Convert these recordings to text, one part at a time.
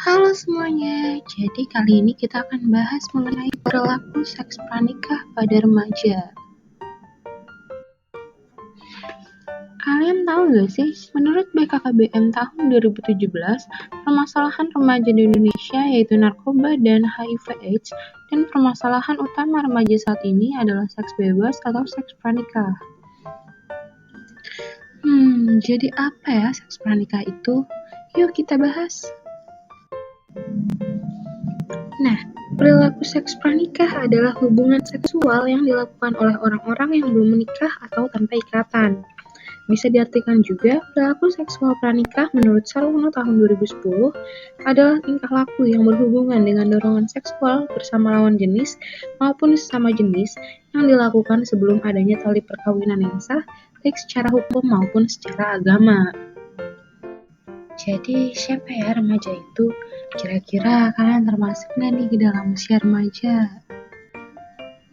Halo semuanya, jadi kali ini kita akan bahas mengenai perilaku seks pranikah pada remaja. Kalian tahu gak sih, menurut BKKBN tahun 2017, permasalahan remaja di Indonesia yaitu narkoba dan HIV/AIDS, dan permasalahan utama remaja saat ini adalah seks bebas atau seks pranikah. Jadi apa ya seks pranikah itu? Yuk kita bahas. Nah, perilaku seks pranikah adalah hubungan seksual yang dilakukan oleh orang-orang yang belum menikah atau tanpa ikatan. Bisa diartikan juga, perilaku seksual pranikah menurut Sarwono tahun 2010 adalah tingkah laku yang berhubungan dengan dorongan seksual bersama lawan jenis maupun sesama jenis yang dilakukan sebelum adanya tali perkawinan yang sah, baik secara hukum maupun secara agama. Jadi, siapa ya remaja itu? Kira-kira kalian termasuk nggak nih ke dalam usia remaja?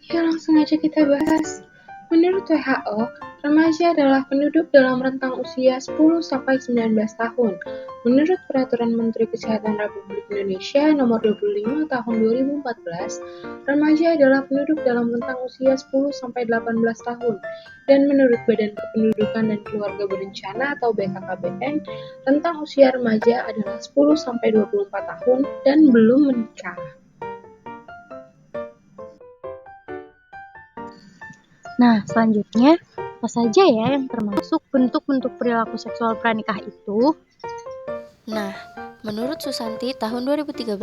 Ya, langsung aja kita bahas. Menurut WHO, remaja adalah penduduk dalam rentang usia 10-19 tahun. Menurut Peraturan Menteri Kesehatan Republik Indonesia Nomor 25 Tahun 2014, remaja adalah penduduk dalam rentang usia 10-18 tahun. Dan menurut Badan Kependudukan dan Keluarga Berencana atau BKKBN, rentang usia remaja adalah 10-24 tahun dan belum menikah. Nah, selanjutnya, apa saja ya yang termasuk bentuk-bentuk perilaku seksual pranikah itu? Nah, menurut Susanti tahun 2013,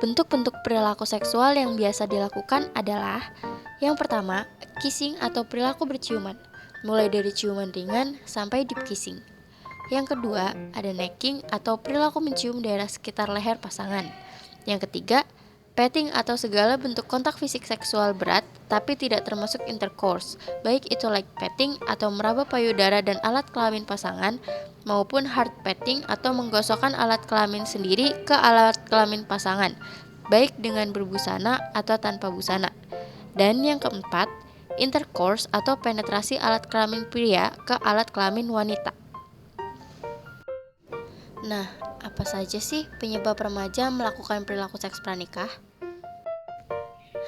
bentuk-bentuk perilaku seksual yang biasa dilakukan adalah yang pertama, kissing atau perilaku berciuman, mulai dari ciuman ringan sampai deep kissing. Yang kedua, ada necking atau perilaku mencium daerah sekitar leher pasangan. Yang ketiga, petting atau segala bentuk kontak fisik seksual berat tapi tidak termasuk intercourse, baik itu light petting atau meraba payudara dan alat kelamin pasangan, maupun hard petting atau menggosokkan alat kelamin sendiri ke alat kelamin pasangan, baik dengan berbusana atau tanpa busana. Dan yang keempat, intercourse atau penetrasi alat kelamin pria ke alat kelamin wanita. Nah, apa saja sih penyebab remaja melakukan perilaku seks pranikah?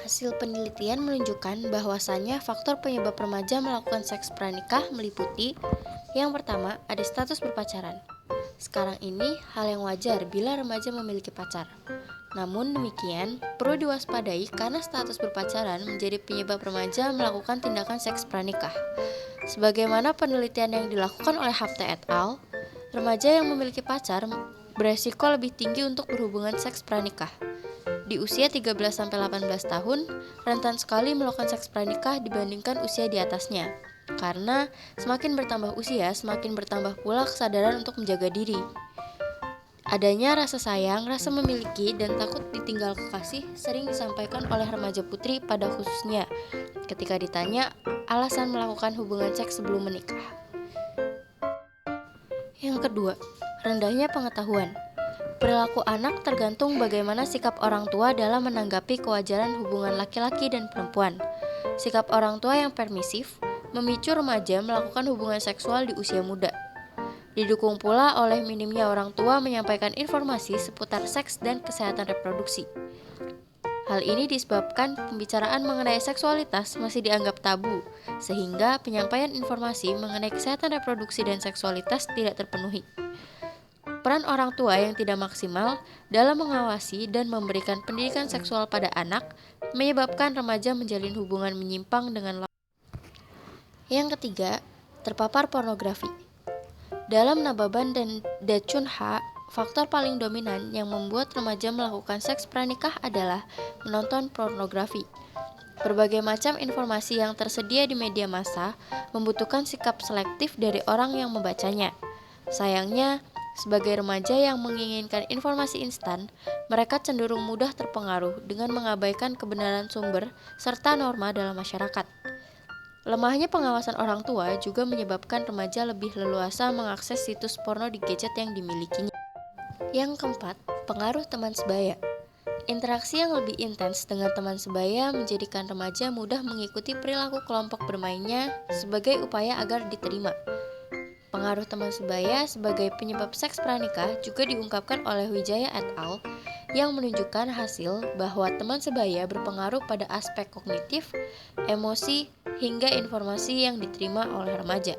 Hasil penelitian menunjukkan bahwasannya faktor penyebab remaja melakukan seks pranikah meliputi yang pertama, ada status berpacaran. Sekarang ini hal yang wajar bila remaja memiliki pacar. Namun demikian, perlu diwaspadai karena status berpacaran menjadi penyebab remaja melakukan tindakan seks pranikah. Sebagaimana penelitian yang dilakukan oleh Hafte et al., remaja yang memiliki pacar beresiko lebih tinggi untuk berhubungan seks pranikah. Di usia 13-18 tahun, rentan sekali melakukan seks pranikah dibandingkan usia di atasnya. Karena semakin bertambah usia, semakin bertambah pula kesadaran untuk menjaga diri. Adanya rasa sayang, rasa memiliki, dan takut ditinggal kekasih sering disampaikan oleh remaja putri pada khususnya ketika ditanya alasan melakukan hubungan seks sebelum menikah. Yang kedua, rendahnya pengetahuan. Perilaku anak tergantung bagaimana sikap orang tua dalam menanggapi kewajaran hubungan laki-laki dan perempuan. Sikap orang tua yang permisif memicu remaja melakukan hubungan seksual di usia muda. Didukung pula oleh minimnya orang tua menyampaikan informasi seputar seks dan kesehatan reproduksi. Hal ini disebabkan pembicaraan mengenai seksualitas masih dianggap tabu, sehingga penyampaian informasi mengenai kesehatan reproduksi dan seksualitas tidak terpenuhi. Peran orang tua yang tidak maksimal dalam mengawasi dan memberikan pendidikan seksual pada anak menyebabkan remaja menjalin hubungan menyimpang dengan lawan. Yang ketiga, terpapar pornografi. Dalam Nababan dan Dachunha, faktor paling dominan yang membuat remaja melakukan seks pranikah adalah menonton pornografi. Berbagai macam informasi yang tersedia di media massa membutuhkan sikap selektif dari orang yang membacanya. Sayangnya, sebagai remaja yang menginginkan informasi instan, mereka cenderung mudah terpengaruh dengan mengabaikan kebenaran sumber serta norma dalam masyarakat. Lemahnya pengawasan orang tua juga menyebabkan remaja lebih leluasa mengakses situs porno di gadget yang dimilikinya. Yang keempat, pengaruh teman sebaya. Interaksi yang lebih intens dengan teman sebaya menjadikan remaja mudah mengikuti perilaku kelompok bermainnya sebagai upaya agar diterima. Pengaruh teman sebaya sebagai penyebab seks pranikah juga diungkapkan oleh Wijaya et al. Yang menunjukkan hasil bahwa teman sebaya berpengaruh pada aspek kognitif, emosi, hingga informasi yang diterima oleh remaja.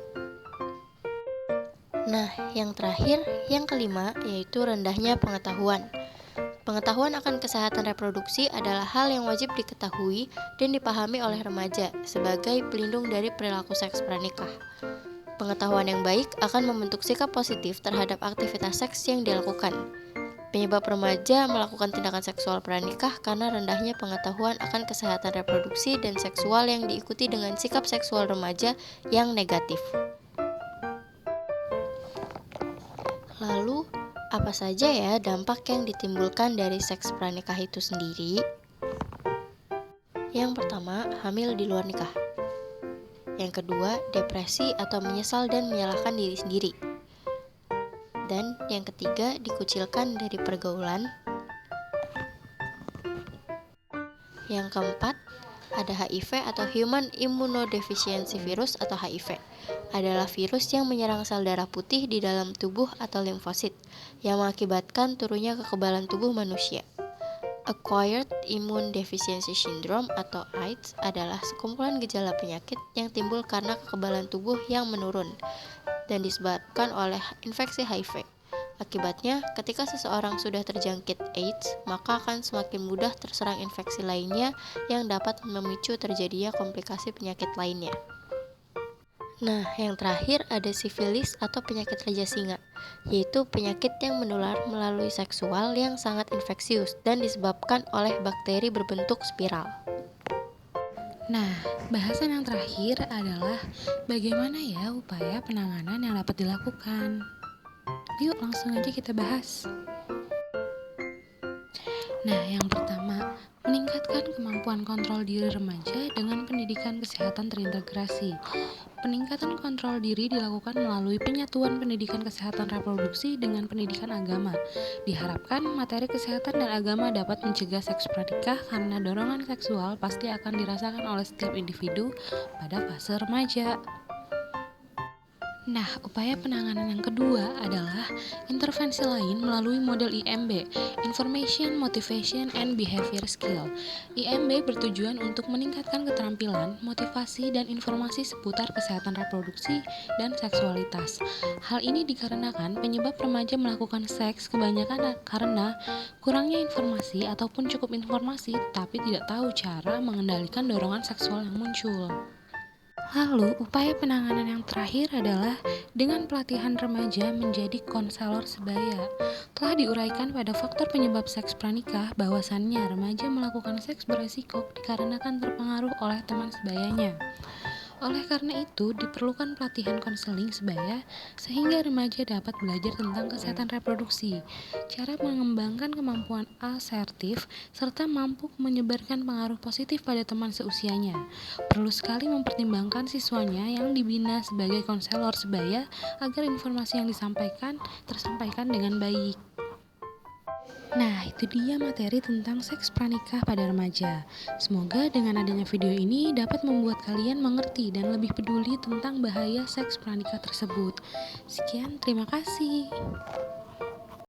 Nah, yang terakhir, yang kelima, yaitu rendahnya pengetahuan. Pengetahuan akan kesehatan reproduksi adalah hal yang wajib diketahui dan dipahami oleh remaja sebagai pelindung dari perilaku seks pranikah. Pengetahuan yang baik akan membentuk sikap positif terhadap aktivitas seks yang dilakukan. Penyebab remaja melakukan tindakan seksual pranikah karena rendahnya pengetahuan akan kesehatan reproduksi dan seksual yang diikuti dengan sikap seksual remaja yang negatif. Lalu, apa saja ya dampak yang ditimbulkan dari seks pranikah itu sendiri? Yang pertama, hamil di luar nikah. Yang kedua, depresi atau menyesal dan menyalahkan diri sendiri. Dan yang ketiga, dikucilkan dari pergaulan. Yang keempat, ada HIV atau Human Immunodeficiency Virus atau HIV. Adalah virus yang menyerang sel darah putih di dalam tubuh atau limfosit, yang mengakibatkan turunnya kekebalan tubuh manusia. Acquired Immune Deficiency Syndrome atau AIDS adalah sekumpulan gejala penyakit yang timbul karena kekebalan tubuh yang menurun dan disebabkan oleh infeksi HIV. Akibatnya, ketika seseorang sudah terjangkit AIDS, maka akan semakin mudah terserang infeksi lainnya yang dapat memicu terjadinya komplikasi penyakit lainnya. Nah, yang terakhir ada sifilis atau penyakit raja singa, yaitu penyakit yang menular melalui seksual yang sangat infeksius dan disebabkan oleh bakteri berbentuk spiral. Nah, bahasan yang terakhir adalah bagaimana ya upaya penanganan yang dapat dilakukan. Yuk langsung aja kita bahas. Nah, yang pertama, meningkatkan kemampuan kontrol diri remaja dengan pendidikan kesehatan terintegrasi. Peningkatan kontrol diri dilakukan melalui penyatuan pendidikan kesehatan reproduksi dengan pendidikan agama. Diharapkan materi kesehatan dan agama dapat mencegah seks pranikah karena dorongan seksual pasti akan dirasakan oleh setiap individu pada fase remaja. Nah, upaya penanganan yang kedua adalah intervensi lain melalui model IMB, Information, Motivation, and Behavior Skill. IMB bertujuan untuk meningkatkan keterampilan, motivasi, dan informasi seputar kesehatan reproduksi dan seksualitas. Hal ini dikarenakan penyebab remaja melakukan seks kebanyakan karena kurangnya informasi ataupun cukup informasi tapi tidak tahu cara mengendalikan dorongan seksual yang muncul. Lalu, upaya penanganan yang terakhir adalah dengan pelatihan remaja menjadi konselor sebaya. Telah diuraikan pada faktor penyebab seks pranikah bahwasannya remaja melakukan seks beresiko dikarenakan terpengaruh oleh teman sebayanya. Oleh karena itu, diperlukan pelatihan konseling sebaya sehingga remaja dapat belajar tentang kesehatan reproduksi, cara mengembangkan kemampuan asertif, serta mampu menyebarkan pengaruh positif pada teman seusianya. Perlu sekali mempertimbangkan siswanya yang dibina sebagai konselor sebaya agar informasi yang tersampaikan dengan baik. Nah, itu dia materi tentang seks pranikah pada remaja. Semoga dengan adanya video ini dapat membuat kalian mengerti dan lebih peduli tentang bahaya seks pranikah tersebut. Sekian, terima kasih.